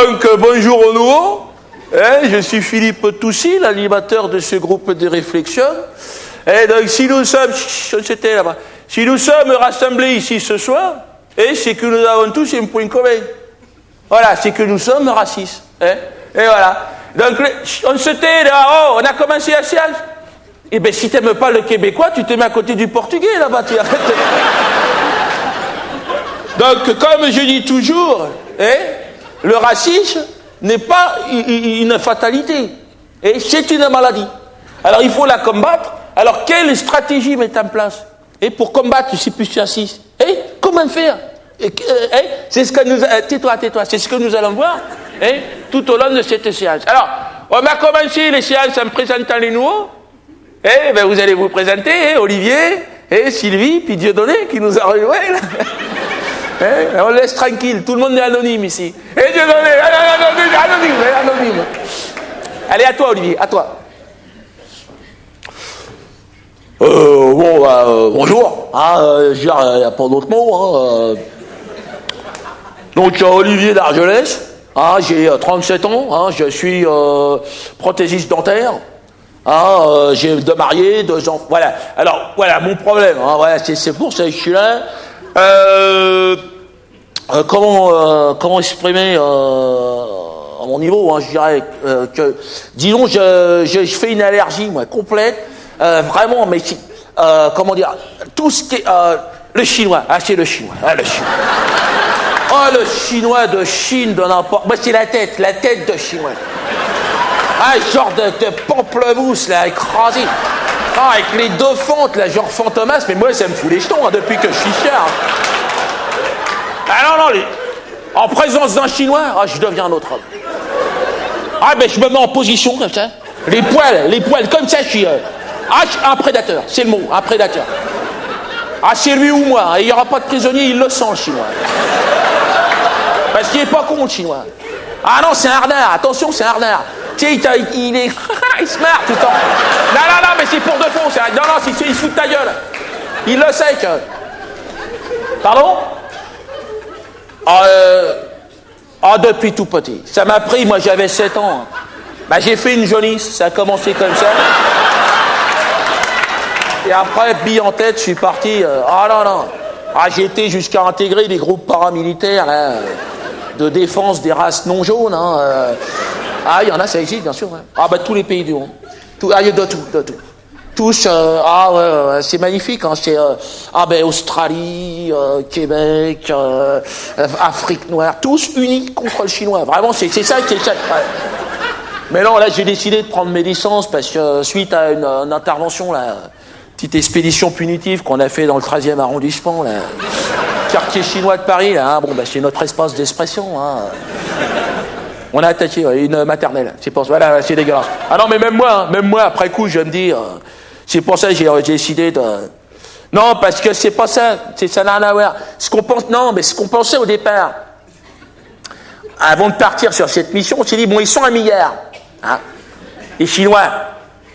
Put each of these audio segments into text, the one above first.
Donc, bonjour au nouveau. Je suis Philippe Toussy, l'animateur de ce groupe de réflexion. Et donc, si nous sommes, si nous sommes rassemblés ici ce soir, c'est que nous avons tous un point commun. Voilà, c'est que nous sommes racistes. Et voilà. Donc, on se tait là, on a commencé la séance. Eh bien, si tu n'aimes pas le québécois, tu te mets à côté du portugais là-bas. Donc, comme je dis toujours, le racisme n'est pas une fatalité. C'est une maladie. Alors, il faut la combattre. Alors, quelle stratégie mettre en place pour combattre ce plus raciste? Comment faire? C'est ce que nous... Tais-toi. C'est ce que nous allons voir tout au long de cette séance. Alors, on va commencer les séances en présentant les nouveaux. Ben, vous allez vous présenter, Olivier, Sylvie, puis Dieudonné qui nous a rejoint. On laisse tranquille, tout le monde est anonyme ici. Dieudonné, anonyme. Allez, à toi, Olivier, à toi. Bonjour. Il n'y a pas d'autre mot. Donc, Olivier d'Argelès. J'ai 37 ans. Je suis prothésiste dentaire. J'ai 2 mariés, 2 enfants. Voilà. Alors, voilà mon problème. Voilà, c'est pour ça que je suis là. Comment exprimer à mon niveau, je dirais que, disons, je fais une allergie, moi, complète, vraiment, mais comment dire, tout ce qui est le chinois. C'est le chinois. Le chinois. Le chinois de Chine, de n'importe. C'est la tête de chinois. Genre de pamplemousse, là, écrasé. Avec les 2 fentes, là, genre fantomas, mais moi, ça me fout les jetons, depuis que je suis cher. Non, en présence d'un chinois, je deviens un autre homme. Ben, je me mets en position, comme ça. Les poils, comme ça, je suis un prédateur, c'est le mot, un prédateur. C'est lui ou moi, il n'y aura pas de prisonnier, il le sent, le chinois. Parce qu'il n'est pas con, le chinois. Non, c'est un harnard, attention, c'est un harnard. Tu sais, il se marre tout le temps. Non, mais c'est pour de fond. Non, il se fout de ta gueule. Il le sait que... Pardon? Depuis tout petit. Ça m'a pris, moi j'avais 7 ans. J'ai fait une jaunisse, ça a commencé comme ça. Et après, bille en tête, je suis parti... non. J'ai été jusqu'à intégrer des groupes paramilitaires, là, de défense des races non jaunes, il y en a, ça existe, bien sûr. Tous les pays du monde. Il y a de tout. Tous, c'est magnifique. C'est Australie, Québec, Afrique noire, tous unis contre le chinois. Vraiment, c'est ça. Ouais. Mais non, là, j'ai décidé de prendre mes licences parce que suite à une intervention, là, petite expédition punitive qu'on a fait dans le 13e arrondissement, là, quartier chinois de Paris, là, c'est notre espace d'expression. On a attaqué une maternelle. C'est pour ça. Voilà, c'est dégueulasse. Non, mais même moi, après coup, je me dis, c'est pour ça que j'ai décidé de. Non, parce que c'est pas ça. Ça n'a rien à voir. Ce qu'on pensait au départ, avant de partir sur cette mission, on s'est dit, ils sont 1 milliard. Les Chinois.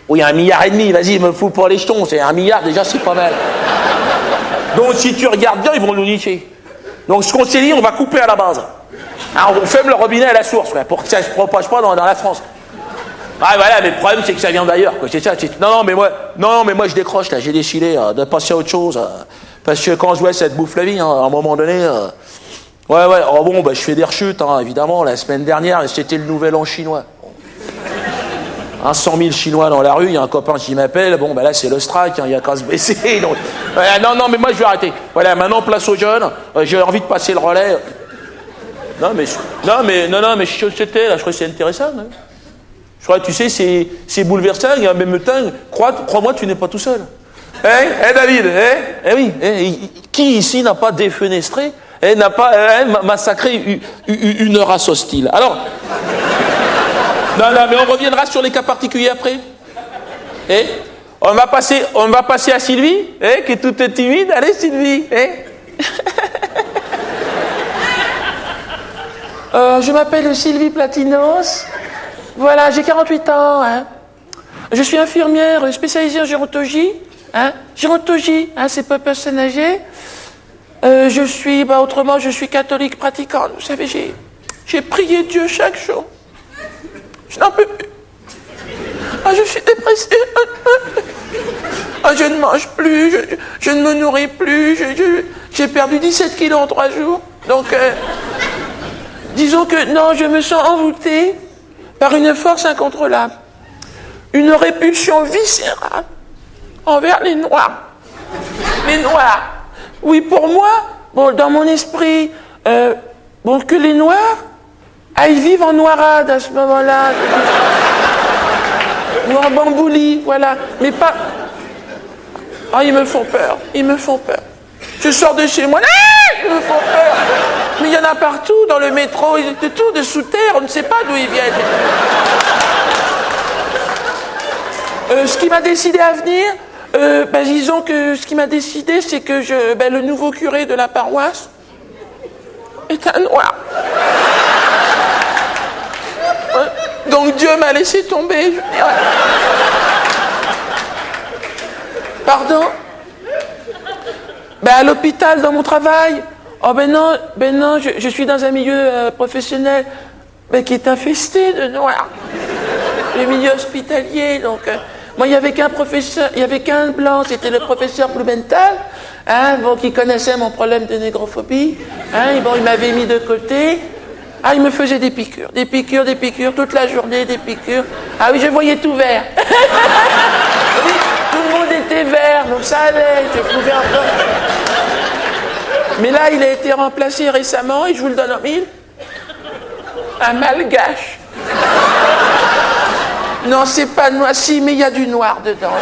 Oui, 1,5 milliard, vas-y, me fous pour les jetons. C'est 1 milliard, déjà, c'est pas mal. Donc, si tu regardes bien, ils vont nous nicher. Donc, ce qu'on s'est dit, on va couper à la base. On ferme le robinet à la source, pour que ça ne se propage pas dans la France. Voilà, mais le problème, c'est que ça vient d'ailleurs. C'est ça. Non, mais moi, je décroche, là. J'ai décidé de passer à autre chose. Parce que quand je vois cette bouffe la vie, à un moment donné... je fais des rechutes, évidemment. La semaine dernière, c'était le nouvel an chinois. 100 000 Chinois dans la rue, il y a un copain qui m'appelle, là c'est le strike, il y a qu'à se baisser. Donc, non, mais moi je vais arrêter. Voilà, maintenant place aux jeunes, j'ai envie de passer le relais. Non, mais c'était là, je crois que c'est intéressant. Je crois que tu sais, c'est bouleversant, et en même temps, crois-moi, tu n'es pas tout seul. David, oui, qui ici n'a pas défenestré, n'a pas massacré une race hostile? Alors... Non, mais on reviendra sur les cas particuliers après. On va passer à Sylvie, qui est toute timide. Allez, Sylvie. Je m'appelle Sylvie Platinos. Voilà, j'ai 48 ans. Je suis infirmière spécialisée en gérontologie. Gérontologie, c'est pas personne âgée. Je suis catholique pratiquante. Vous savez, J'ai prié Dieu chaque jour. Je n'en peux plus. Ah, je suis dépressée. Ah, je ne mange plus, je ne me nourris plus, j'ai perdu 17 kilos en 3 jours. Donc, disons que, non, je me sens envoûtée par une force incontrôlable. Une répulsion viscérale envers les Noirs. Les Noirs. Oui, pour moi, bon, dans mon esprit, bon, que les Noirs aillent vivre en noirade à ce moment-là. Ou en bambouli, voilà. Mais pas... Ah, ils me font peur, ils me font peur. Je sors de chez moi, ils me font peur. Mais il y en a partout, dans le métro, ils étaient tous de sous terre, on ne sait pas d'où ils viennent. Ce qui m'a décidé à venir, disons que ce qui m'a décidé, c'est que le nouveau curé de la paroisse est un Noir. Donc Dieu m'a laissé tomber, je dirais. Pardon? À l'hôpital, dans mon travail. Oh ben non, je suis dans un milieu professionnel qui est infesté de Noirs. Le milieu hospitalier, donc... moi, il n'y avait qu'un professeur, il n'y avait qu'un blanc, c'était le professeur Blumenthal, qui connaissait mon problème de négrophobie. Il m'avait mis de côté. Ah, il me faisait des piqûres, toute la journée, des piqûres. Ah oui, je voyais tout vert. Oui, tout le monde était vert, donc ça allait, je pouvais encore... Mais là, il a été remplacé récemment, et je vous le donne en mille. Un malgache. Non, c'est pas noir, si, mais il y a du noir dedans.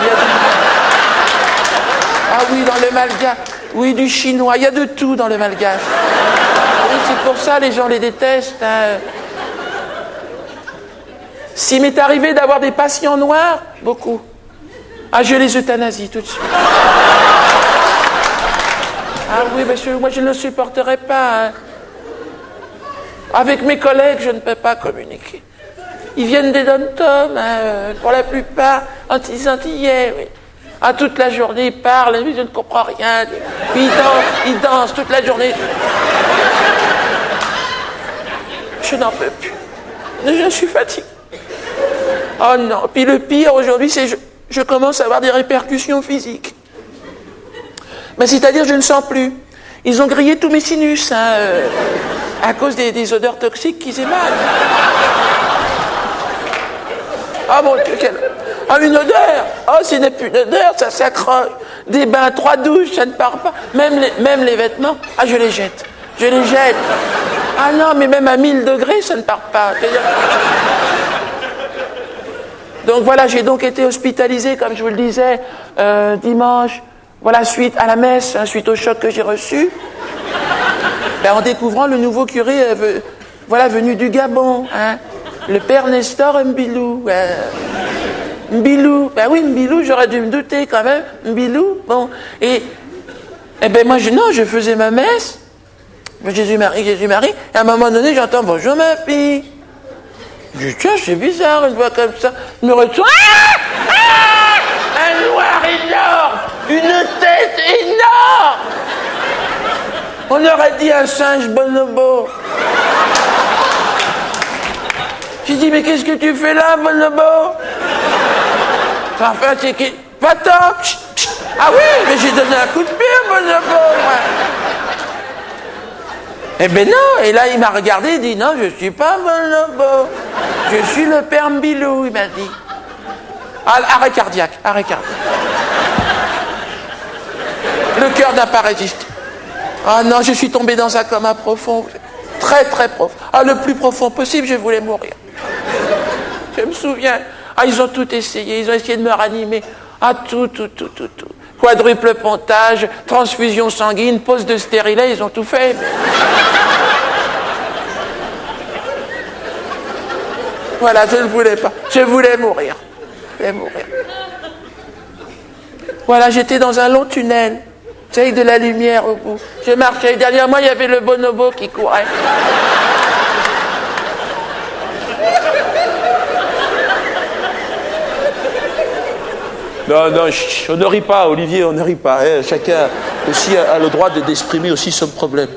Ah oui, dans le malgache. Oui, du chinois, il y a de tout dans le malgache. Oui, c'est pour ça les gens les détestent. S'il m'est arrivé d'avoir des patients noirs, beaucoup. Ah, je les euthanasie tout de suite. Ah oui, monsieur, moi je ne le supporterai pas. Avec mes collègues, je ne peux pas communiquer. Ils viennent des dom-toms, pour la plupart, antillais, oui. Ah, toute la journée, ils parlent, je ne comprends rien. Puis ils dansent toute la journée. Je n'en peux plus. Je suis fatiguée. Oh non. Puis le pire aujourd'hui, c'est que je commence à avoir des répercussions physiques. C'est-à-dire, je ne sens plus. Ils ont grillé tous mes sinus, à cause des odeurs toxiques qu'ils émanent. Ah mon Dieu, ah, une odeur! Oh, ce n'est plus une odeur, ça s'accroche. Des bains, 3 douches, ça ne part pas. Même les vêtements, ah, je les jette. Je les jette. Ah non, mais même à 1000 degrés, ça ne part pas. Donc voilà, j'ai donc été hospitalisé, comme je vous le disais, dimanche, voilà, suite à la messe, suite au choc que j'ai reçu. En découvrant le nouveau curé, venu du Gabon, le père Nestor Mbilou. Mbilou, oui, Mbilou, j'aurais dû me douter quand même. Mbilou, bon. Et moi, je faisais ma messe. Jésus-Marie. Et à un moment donné, j'entends, bonjour ma fille. Je dis, tiens, c'est bizarre, une voix comme ça. Je me retourne. Un noir énorme, une tête énorme. On aurait dit un singe bonobo. J'ai dit, mais qu'est-ce que tu fais là, bonobo? Enfin, c'est qui? Va-t'en! Ah oui, mais j'ai donné un coup de pied, bonobo. Eh ben non, et là il m'a regardé, il dit, non, je suis pas bonobo. Je suis le père Mbilou, il m'a dit. Ah, arrêt cardiaque. Le cœur n'a pas résisté. Ah non, je suis tombé dans un coma profond. Très, très profond. Ah, le plus profond possible, je voulais mourir. Je me souviens. Ah, ils ont tout essayé. Ils ont essayé de me ranimer. Ah, tout. Quadruple pontage, transfusion sanguine, pose de stérilet, ils ont tout fait. Voilà, je ne voulais pas. Je voulais mourir. Voilà, j'étais dans un long tunnel, avec de la lumière au bout. Je marchais, derrière moi, il y avait le bonobo qui courait. Non, on ne rit pas, Olivier, on ne rit pas. Chacun aussi a le droit d'exprimer aussi son problème.